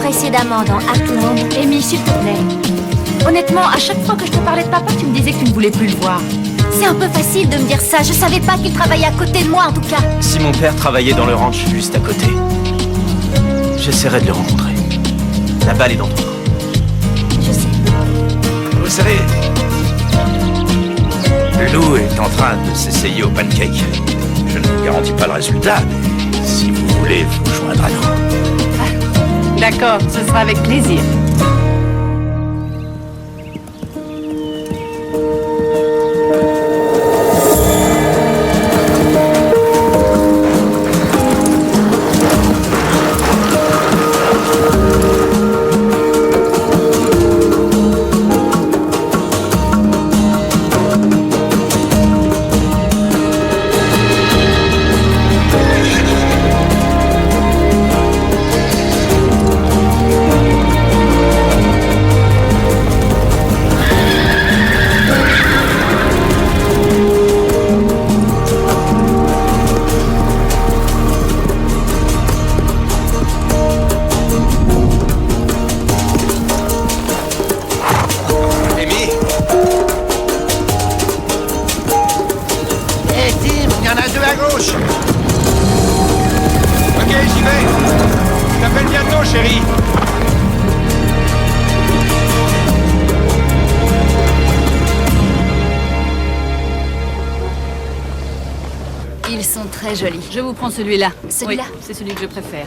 précédemment dans Heartland. Amy, s'il te plaît. Honnêtement, à chaque fois que je te parlais de papa, tu me disais que tu ne voulais plus le voir. C'est un peu facile de me dire ça. Je savais pas qu'il travaillait à côté de moi, en tout cas. Si mon père travaillait dans le ranch juste à côté, j'essaierai de le rencontrer. La balle est dans ton camp. Je sais. Vous savez, Lou est en train de s'essayer au pancake. Je ne vous garantis pas le résultat, mais si vous voulez vous joindre à nous. D'accord, ce sera avec plaisir. Ils sont très jolis. Je vous prends celui-là. Celui-là? Oui, c'est celui que je préfère.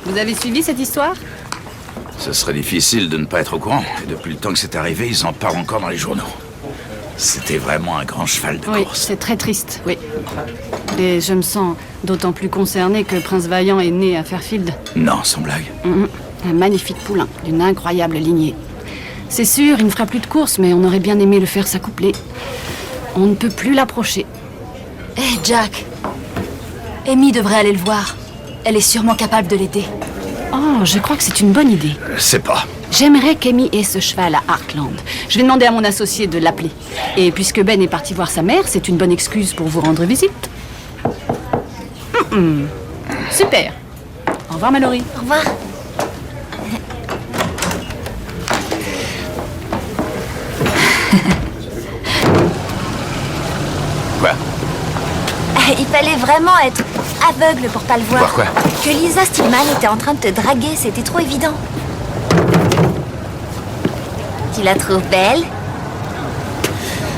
Vous avez suivi cette histoire? Ce serait difficile de ne pas être au courant. Et depuis le temps que c'est arrivé, ils en parlent encore dans les journaux. C'était vraiment un grand cheval de Oui, course. c'est très triste, oui. Et je me sens d'autant plus concernée que Prince Vaillant est né à Fairfield. Non, sans blague. Un magnifique poulain, d'une incroyable lignée. C'est sûr, il ne fera plus de course, mais on aurait bien aimé le faire s'accoupler. On ne peut plus l'approcher. Hé, Jack. Amy devrait aller le voir. Elle est sûrement capable de l'aider. Oh, je crois que c'est une bonne idée. Je sais pas. J'aimerais qu'Amy ait ce cheval à Heartland. Je vais demander à mon associé de l'appeler. Et puisque Ben est parti voir sa mère, c'est une bonne excuse pour vous rendre visite. Super. Au revoir, Mallory. Au revoir. Quoi? Il fallait vraiment être aveugle pour pas le voir. Voir quoi? Que Lisa Stillman était en train de te draguer, c'était trop évident. Tu la trouves belle?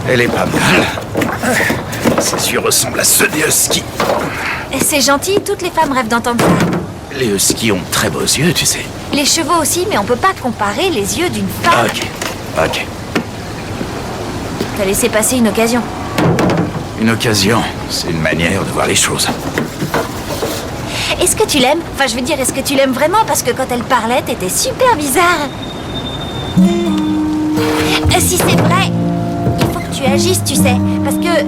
Elle est pas mal. Ses yeux ressemblent à ceux des huskies. C'est gentil, toutes les femmes rêvent d'entendre ça. Les huskies ont de très beaux yeux, tu sais. Les chevaux aussi, mais on peut pas comparer les yeux d'une femme. Ok. T'as laissé passer une occasion. Une occasion, c'est une manière de voir les choses. Est-ce que tu l'aimes? Enfin, je veux dire, est-ce que tu l'aimes vraiment? Parce que quand elle parlait, t'étais super bizarre. Si c'est vrai, il faut que tu agisses, tu sais. Parce que,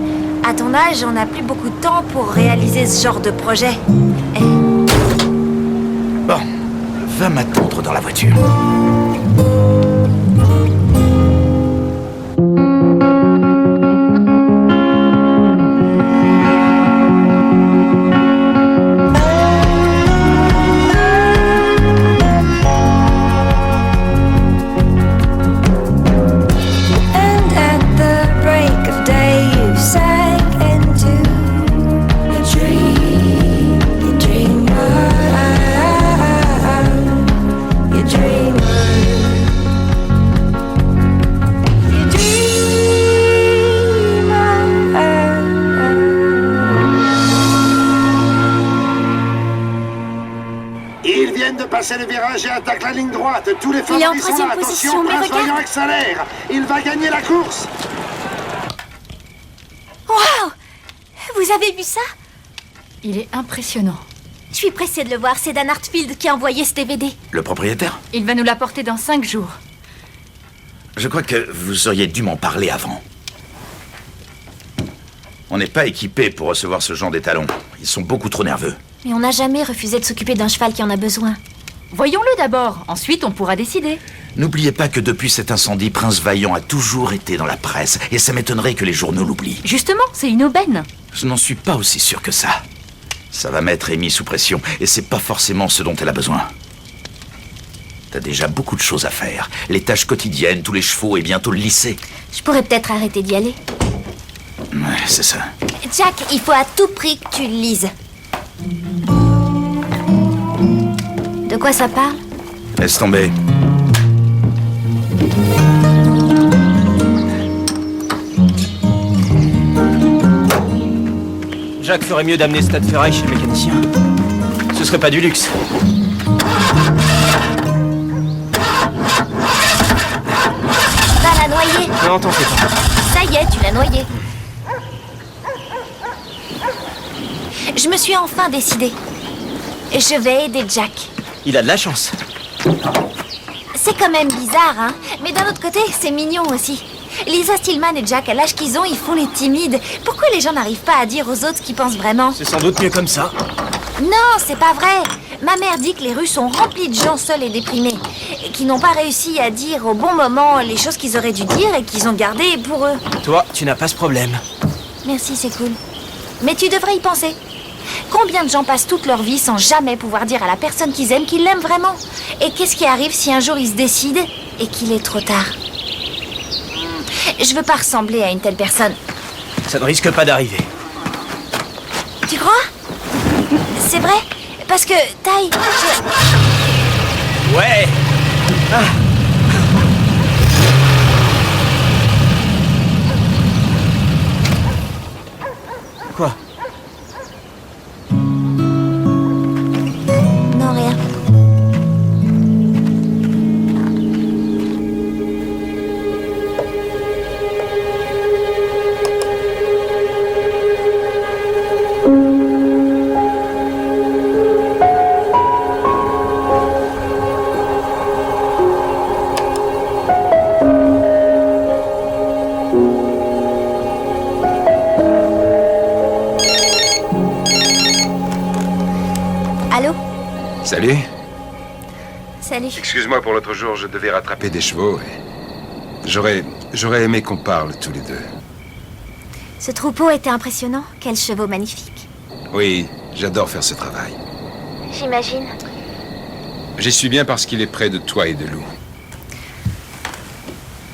à ton âge, on n'a plus beaucoup de temps pour réaliser ce genre de projet. Bon, va m'attendre dans la voiture. Passer le virage et attaque la ligne droite. Tous les Il est en favoris sont troisième là. position, Attention, mais Prince regarde. Vaillant accélère. Il va gagner la course. Waouh! Vous avez vu ça? Il est impressionnant. Je suis pressée de le voir. C'est Dan Hartfield qui a envoyé ce DVD. Le propriétaire? Il va nous l'apporter dans 5 jours. Je crois que vous auriez dû m'en parler avant. On n'est pas équipé pour recevoir ce genre d'étalons. Ils sont beaucoup trop nerveux. Mais on n'a jamais refusé de s'occuper d'un cheval qui en a besoin. Voyons-le d'abord. Ensuite, on pourra décider. N'oubliez pas que depuis cet incendie, Prince Vaillant a toujours été dans la presse. Et ça m'étonnerait que les journaux l'oublient. Justement, c'est une aubaine. Je n'en suis pas aussi sûr que ça. Ça va mettre Amy sous pression, et c'est pas forcément ce dont elle a besoin. T'as déjà beaucoup de choses à faire. Les tâches quotidiennes, tous les chevaux et bientôt le lycée. Je pourrais peut-être arrêter d'y aller. Ouais, c'est ça. Jack, il faut à tout prix que tu le lises. De quoi ça parle? Laisse tomber. Jack ferait mieux d'amener ce tas de ferraille chez le mécanicien. Ce serait pas du luxe. Va la noyer. Non, t'en fais pas. Ça y est, tu l'as noyé. Je me suis enfin décidée. Je vais aider Jack. Il a de la chance. C'est quand même bizarre, hein? Mais d'un autre côté, c'est mignon aussi. Lisa Stillman et Jack, à l'âge qu'ils ont, ils font les timides. Pourquoi les gens n'arrivent pas à dire aux autres ce qu'ils pensent vraiment? C'est sans doute mieux comme ça. Non, c'est pas vrai. Ma mère dit que les rues sont remplies de gens seuls et déprimés, et qui n'ont pas réussi à dire au bon moment les choses qu'ils auraient dû dire et qu'ils ont gardées pour eux. Toi, tu n'as pas ce problème. Merci, c'est cool. Mais tu devrais y penser. Combien de gens passent toute leur vie sans jamais pouvoir dire à la personne qu'ils aiment qu'ils l'aiment vraiment? Et qu'est-ce qui arrive si un jour ils se décident et qu'il est trop tard? Je veux pas ressembler à une telle personne. Ça ne risque pas d'arriver. Tu crois? C'est vrai? Parce que, Ty, Ouais. Quoi? Non, rien. Allô? Salut. Salut. Excuse-moi pour l'autre jour, je devais rattraper des chevaux et... J'aurais aimé qu'on parle tous les deux. Ce troupeau était impressionnant. Quels chevaux magnifiques. Oui, j'adore faire ce travail. J'imagine. J'y suis bien parce qu'il est près de toi et de Lou.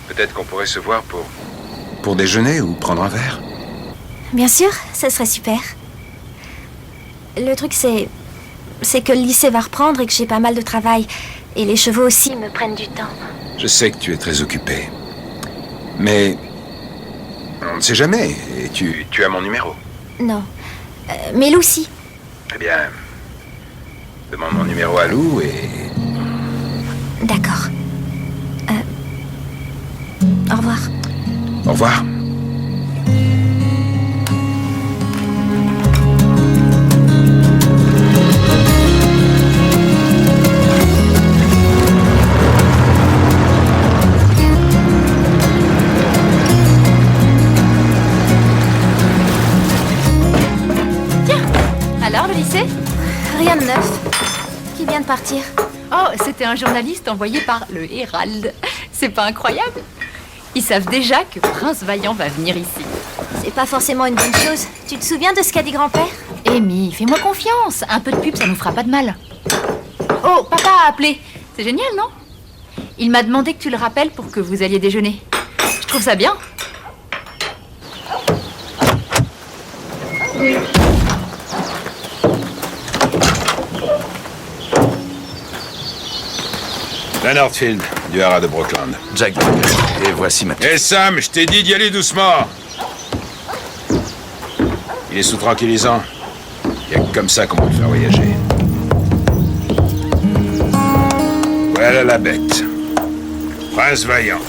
Peut-être qu'on pourrait se voir pour déjeuner ou prendre un verre. Bien sûr, ça serait super. Le truc, c'est que le lycée va reprendre et que j'ai pas mal de travail. Et les chevaux aussi me prennent du temps. Je sais que tu es très occupé. Mais... on ne sait jamais. Et tu as mon numéro. Non. Mais Lou aussi. Eh bien... demande mon numéro à Lou et... D'accord. Au revoir. Au revoir. Alors, le lycée? Rien de neuf. Qui vient de partir? Oh, c'était un journaliste envoyé par le Hérald. C'est pas incroyable? Ils savent déjà que Prince Vaillant va venir ici. C'est pas forcément une bonne chose. Tu te souviens de ce qu'a dit grand-père? Amy, fais-moi confiance. Un peu de pub, ça nous fera pas de mal. Oh, papa a appelé. C'est génial, non? Il m'a demandé que tu le rappelles pour que vous alliez déjeuner. Je trouve ça bien. Dan Hartfield, du Haras de Brookland. Jack, et voici ma... Hé Sam, je t'ai dit d'y aller doucement. Il est sous tranquillisant. Il y a que comme ça qu'on peut le faire voyager. Voilà la bête. Prince Vaillant.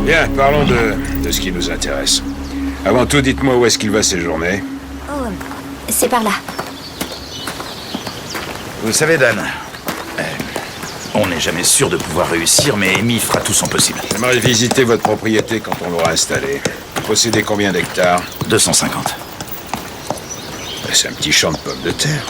Bien, parlons de ce qui nous intéresse. Avant tout, dites-moi où est-ce qu'il va séjourner. Oh, c'est par là. Vous savez, Dan, on n'est jamais sûr de pouvoir réussir, mais Amy fera tout son possible. J'aimerais visiter votre propriété quand on l'aura installée. Vous possédez combien d'hectares? 250. C'est un petit champ de pommes de terre.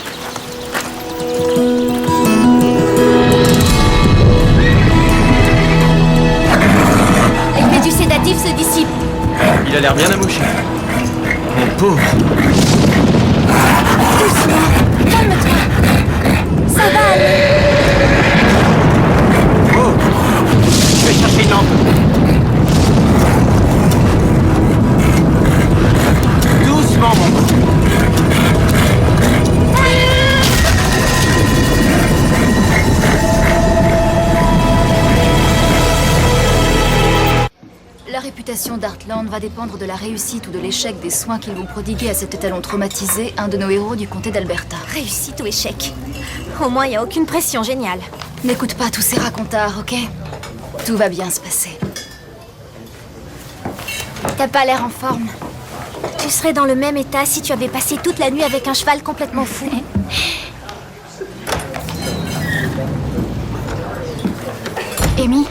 L'effet du sédatif se dissipe. Il a l'air bien amouché. pauvre. Calme-toi. Ça va aller. Oh, je vais chercher une lampe. Doucement, mon gars. La réputation d'Heartland va dépendre de la réussite ou de l'échec des soins qu'ils vont prodiguer à cet étalon traumatisé, un de nos héros du comté d'Alberta. Réussite ou échec. Au moins, il n'y a aucune pression, génial. N'écoute pas tous ces racontards, ok? Tout va bien se passer. T'as pas l'air en forme. Tu serais dans le même état si tu avais passé toute la nuit avec un cheval complètement fou. Amy?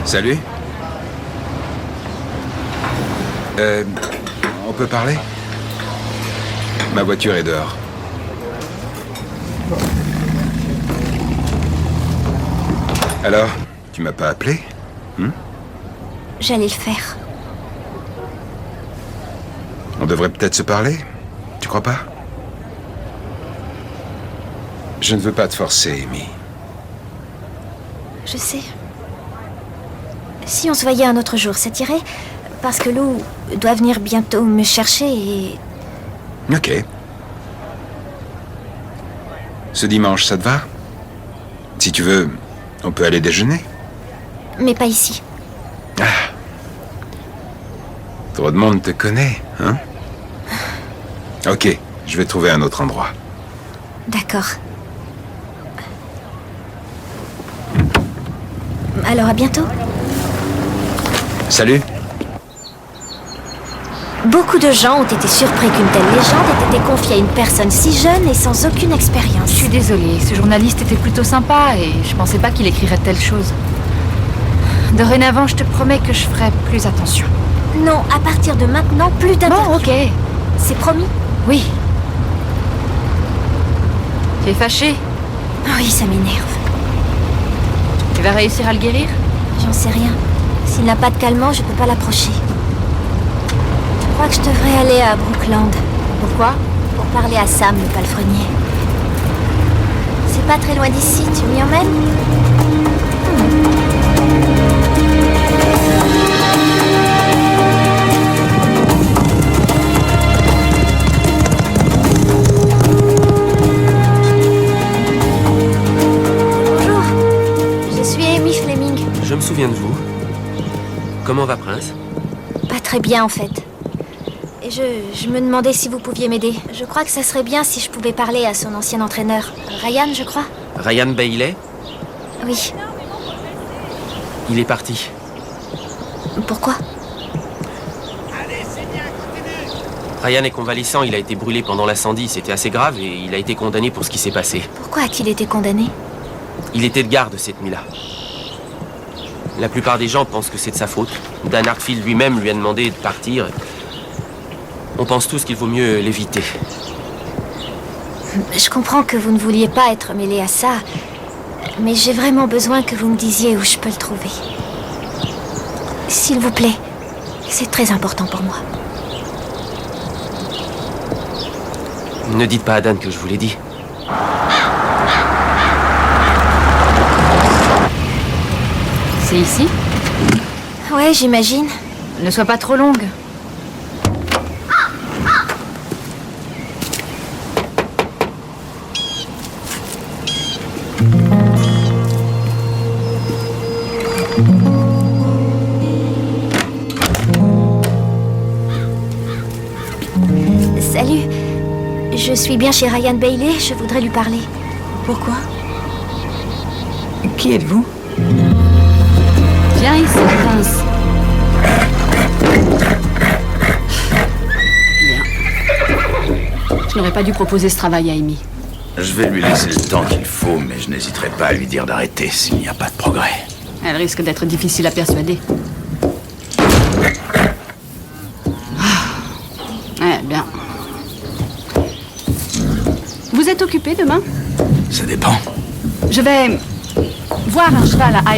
Salut. On peut parler? Ma voiture est dehors. Alors, tu m'as pas appelé? J'allais le faire. On devrait peut-être se parler? Tu crois pas? Je ne veux pas te forcer, Amy. Je sais. Si on se voyait un autre jour, ça t'irait? Parce que Lou doit venir bientôt me chercher et... Ok. Ce dimanche, ça te va? Si tu veux, on peut aller déjeuner. Mais pas ici. Trop de monde te connaît, hein? Ok, je vais trouver un autre endroit. D'accord. Alors à bientôt. Salut. Beaucoup de gens ont été surpris qu'une telle légende ait été confiée à une personne si jeune et sans aucune expérience. Je suis désolée, ce journaliste était plutôt sympa et je pensais pas qu'il écrirait de telles choses. Dorénavant, je te promets que je ferai plus attention. Non, à partir de maintenant, plus d'interviews. Bon, ok. C'est promis? Oui. Tu es fâché? Oui, ça m'énerve. Tu vas réussir à le guérir? J'en sais rien. S'il n'a pas de calmant, je peux pas l'approcher. Je crois que je devrais aller à Brookland. Pourquoi? Pour parler à Sam, le palefrenier. C'est pas très loin d'ici, tu m'y emmènes? Bonjour, je suis Amy Fleming. Je me souviens de vous. Comment va Prince? Pas très bien en fait. Et je me demandais si vous pouviez m'aider. Je crois que ça serait bien si je pouvais parler à son ancien entraîneur. Ryan, je crois? Ryan Bailey? Oui. Il est parti. Pourquoi? Ryan est convalescent, il a été brûlé pendant l'incendie, c'était assez grave et il a été condamné pour ce qui s'est passé. Pourquoi a-t-il été condamné? Il était de garde cette nuit-là. La plupart des gens pensent que c'est de sa faute. Dan Hartfield lui-même lui a demandé de partir. On pense tous qu'il vaut mieux l'éviter. Je comprends que vous ne vouliez pas être mêlé à ça, mais j'ai vraiment besoin que vous me disiez où je peux le trouver. S'il vous plaît, c'est très important pour moi. Ne dites pas à Dan que je vous l'ai dit. C'est ici? Ouais, j'imagine. Ne sois pas trop longue. Salut. Je suis bien chez Ryan Bailey, je voudrais lui parler. Pourquoi? Qui êtes-vous? Viens ici, Prince. Bien. Je n'aurais pas dû proposer ce travail à Amy. Je vais lui laisser le temps qu'il faut, mais je n'hésiterai pas à lui dire d'arrêter s'il n'y a pas de progrès. Elle risque d'être difficile à persuader. Bien. Vous êtes occupé demain? Ça dépend. Je vais voir un cheval à